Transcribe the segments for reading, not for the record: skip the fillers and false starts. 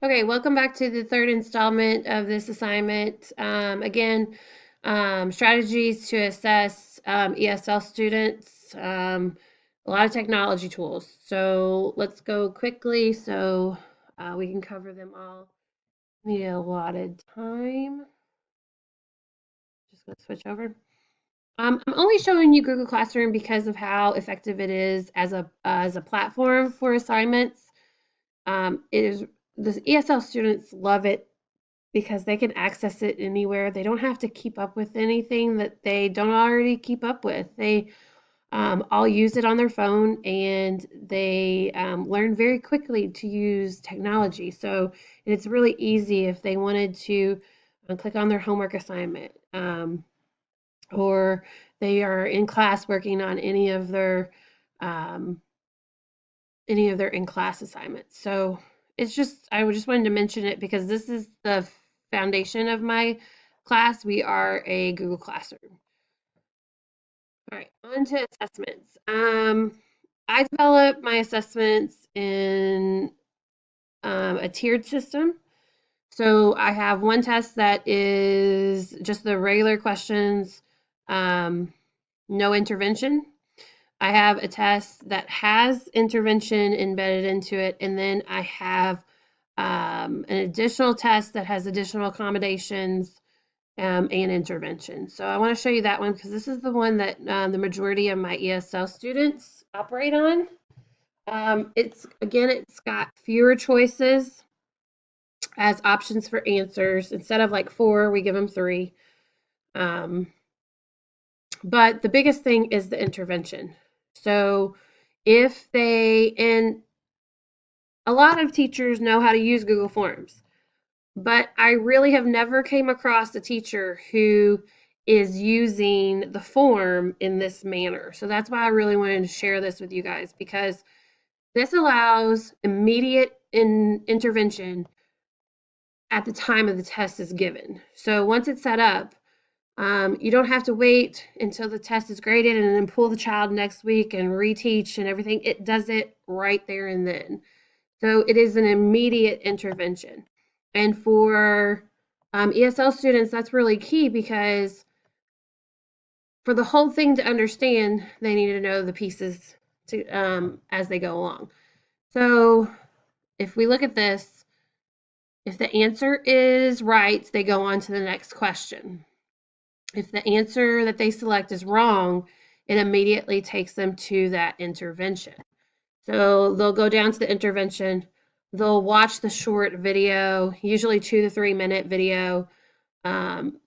Okay, welcome back to the third installment of this assignment. Strategies to assess ESL students, a lot of technology tools. So let's go quickly so we can cover them all in the allotted time. Just going to switch over. I'm only showing you Google Classroom because of how effective it is as a platform for assignments. It is the ESL students love it because they can access it anywhere. They don't have to keep up with anything that they don't already keep up with. They all use it on their phone and they learn very quickly to use technology. So it's really easy if they wanted to click on their homework assignment or they are in class working on um, any of their in-class assignments. So it's just, I just wanted to mention it because this is the foundation of my class. We are a Google Classroom. All right, on to assessments. I develop my assessments in a tiered system. So I have one test that is just the regular questions, no intervention. I have a test that has intervention embedded into it, and then I have an additional test that has additional accommodations and intervention. So I want to show you that one because this is the one that the majority of my ESL students operate on. It's got fewer choices as options for answers. Instead of like 4, we give them 3. Um, but the biggest thing is the intervention. So if they, and a lot of teachers know how to use Google Forms, but I really have never came across a teacher who is using the form in this manner. So that's why I really wanted to share this with you guys because this allows immediate intervention at the time of the test is given. So once it's set up, you don't have to wait until the test is graded and then pull the child next week and reteach and everything. It does it right there and then. So it is an immediate intervention. And for ESL students, that's really key because for the whole thing to understand, they need to know the pieces to as they go along. So if we look at this, if the answer is right, they go on to the next question. If the answer that they select is wrong, it immediately takes them to that intervention. So they'll go down to the intervention, they'll watch the short video, usually 2 to 3 minute video, um,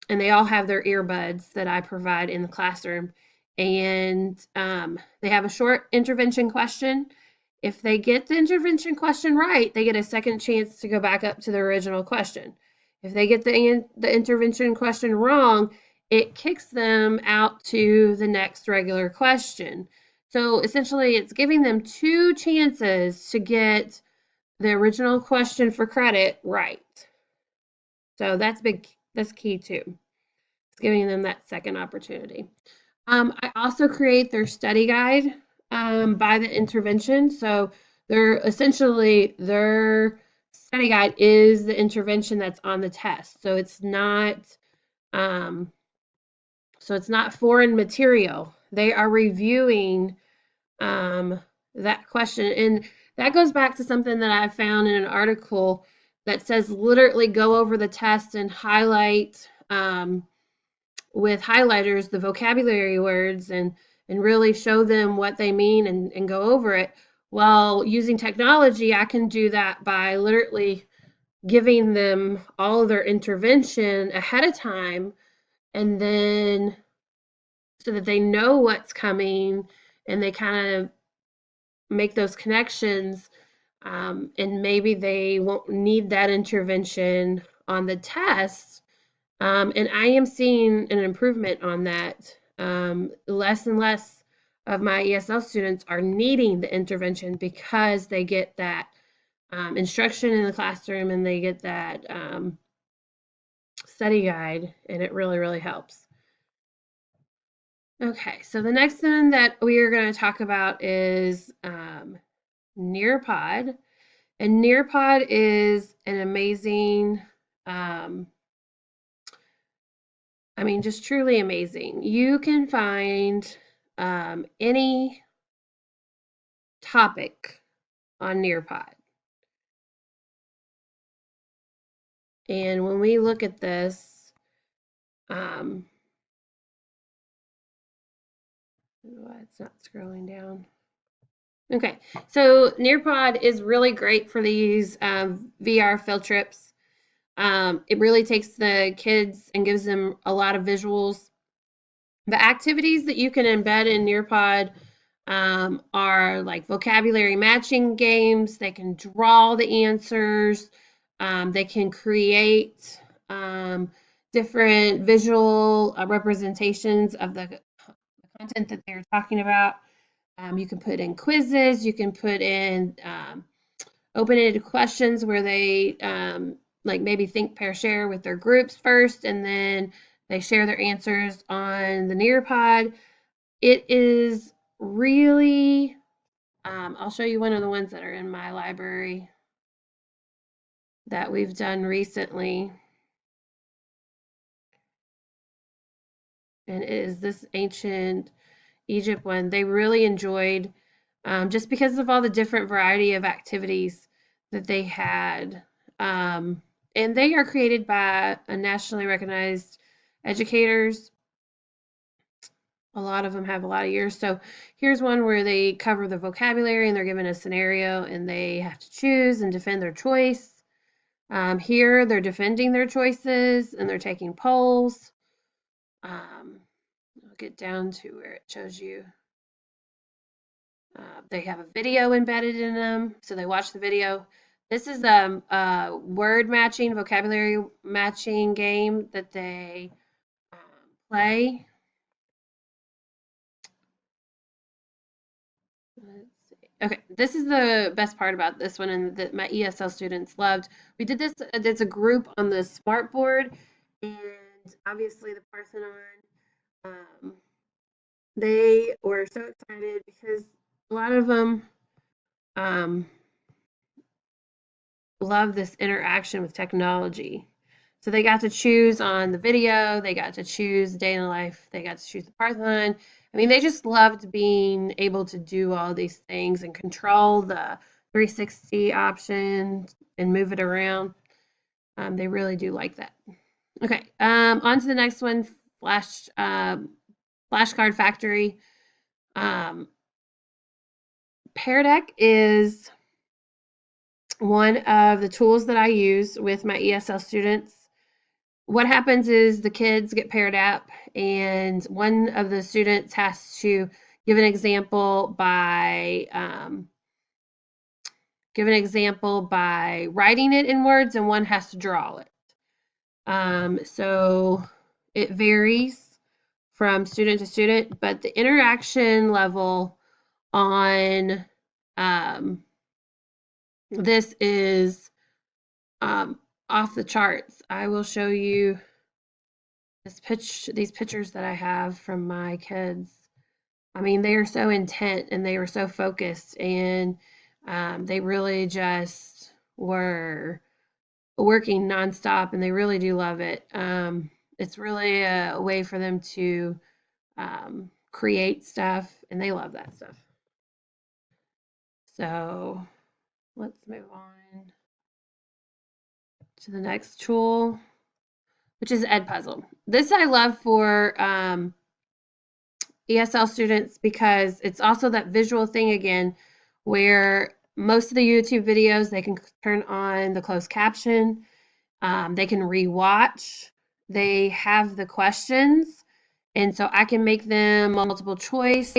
and they all have their earbuds that I provide in the classroom. And they have a short intervention question. If they get the intervention question right, they get a second chance to go back up to the original question. If they get the intervention question wrong, it kicks them out to the next regular question. So essentially, it's giving them 2 chances to get the original question for credit right. So that's big. That's key too. It's giving them that second opportunity. I also create their study guide by the intervention. So they're essentially their study guide is the intervention that's on the test. Um, so it's not foreign material. They are reviewing um, that question, and that goes back to something that I found in an article that says literally go over the test and highlight with highlighters the vocabulary words and really show them what they mean and go over it. While using technology, I can do that by literally giving them all of their intervention ahead of time and then so that they know what's coming and they kind of make those connections and maybe they won't need that intervention on the test. And I am seeing an improvement on that. Less and less of my ESL students are needing the intervention because they get that instruction in the classroom and they get that study guide, and it really, really helps. Okay, so the next one that we are going to talk about is Nearpod. And Nearpod is an amazing, I mean, just truly amazing. You can find any topic on Nearpod. And when we look at this, it's not scrolling down. Okay, so Nearpod is really great for these VR field trips. It really takes the kids and gives them a lot of visuals. The activities that you can embed in Nearpod are like vocabulary matching games. They can draw the answers. They can create different visual representations of the content that they're talking about. You can put in quizzes. You can put in open-ended questions where they like maybe think, pair, share with their groups first, and then they share their answers on the Nearpod. It is really, I'll show you one of the ones that are in my library that we've done recently. And it is this ancient Egypt one. They really enjoyed just because of all the different variety of activities that they had. And they are created by a nationally recognized educators. A lot of them have a lot of years. So here's one where they cover the vocabulary and they're given a scenario and they have to choose and defend their choice. Here they're defending their choices and they're taking polls. I'll get down to where it shows you. They have a video embedded in them, so they watch the video. This is a word matching, vocabulary matching game that they play. Let's see. Okay, this is the best part about this one and that my ESL students loved. We did this as a group on the smart board, and obviously the Parthenon, they were so excited because a lot of them love this interaction with technology. So they got to choose on the video, they got to choose day in the life, they got to choose the Parthenon. I mean, they just loved being able to do all these things and control the 360 option and move it around. They really do like that. Okay, on to the next one, Flashcard Factory. Pear Deck is one of the tools that I use with my ESL students. What happens is the kids get paired up and one of the students has to give an example by writing it in words, and one has to draw it. So it varies from student to student, but the interaction level on this is off the charts. I will show you these pictures that I have from my kids. I mean, they are so intent and they were so focused, and they really just were working nonstop, and they really do love it. It's really a way for them to create stuff, and they love that stuff. So let's move on to the next tool, which is Edpuzzle. This I love for ESL students because it's also that visual thing again where most of the YouTube videos they can turn on the closed caption, they can rewatch, they have the questions, and so I can make them multiple choice,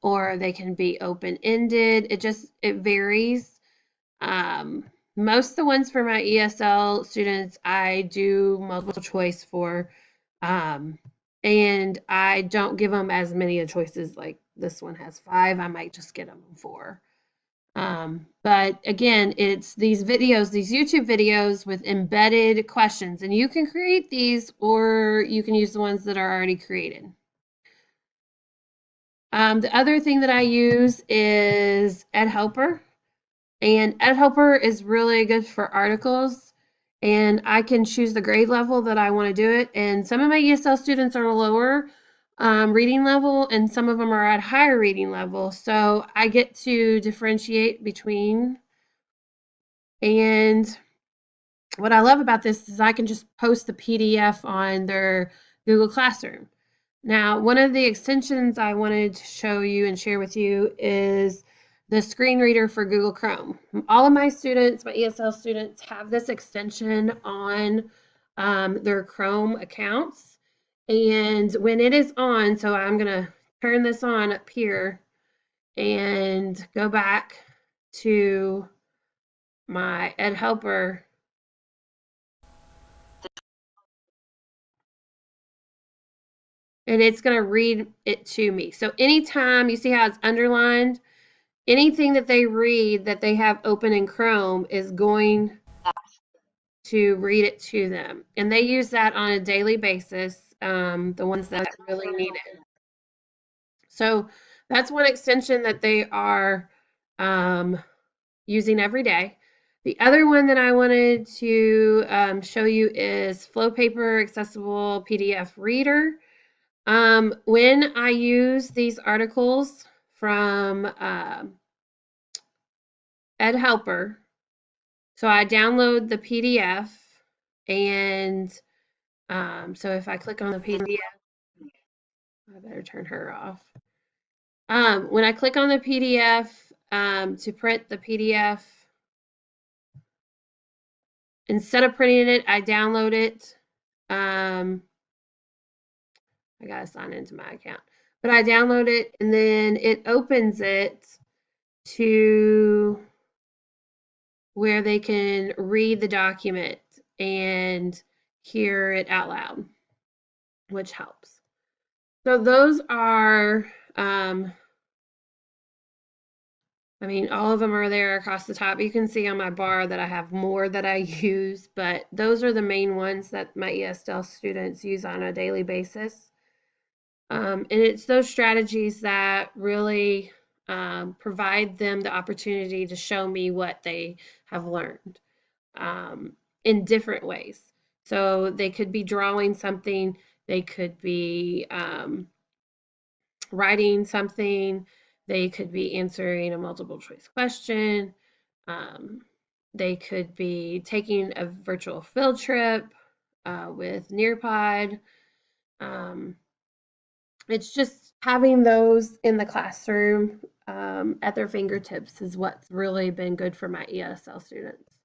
or they can be open-ended. It varies. Most of the ones for my ESL students I do multiple choice for, and I don't give them as many choices. Like this one has 5, I might just get them 4. But again, it's these YouTube videos with embedded questions, and you can create these or you can use the ones that are already created. The other thing that I use is Ed Helper. And Ed Helper is really good for articles, and I can choose the grade level that I want to do it. And some of my ESL students are a lower reading level, and some of them are at higher reading level. So I get to differentiate between. And what I love about this is I can just post the PDF on their Google Classroom. Now, one of the extensions I wanted to show you and share with you is the screen reader for Google Chrome. All of my students, my ESL students, have this extension on their Chrome accounts. And when it is on, so I'm going to turn this on up here and go back to my Ed Helper. And it's going to read it to me. So anytime you see how it's underlined, anything that they read that they have open in Chrome is going to read it to them. And they use that on a daily basis, the ones that really need it. So that's one extension that they are using every day. The other one that I wanted to show you is Flowpaper Accessible PDF Reader. When I use these articles from Ed Helper, so I download the PDF, and so if I click on the PDF, I better turn her off. When I click on the PDF to print the PDF, instead of printing it, I download it. I gotta sign into my account, but I download it and then it opens it to where they can read the document and hear it out loud, which helps. So those are, I mean, all of them are there across the top. You can see on my bar that I have more that I use, but those are the main ones that my ESL students use on a daily basis. And it's those strategies that really provide them the opportunity to show me what they have learned in different ways. So they could be drawing something, they could be writing something, they could be answering a multiple choice question, um, they could be taking a virtual field trip with Nearpod. Um, it's just having those in the classroom at their fingertips is what's really been good for my ESL students.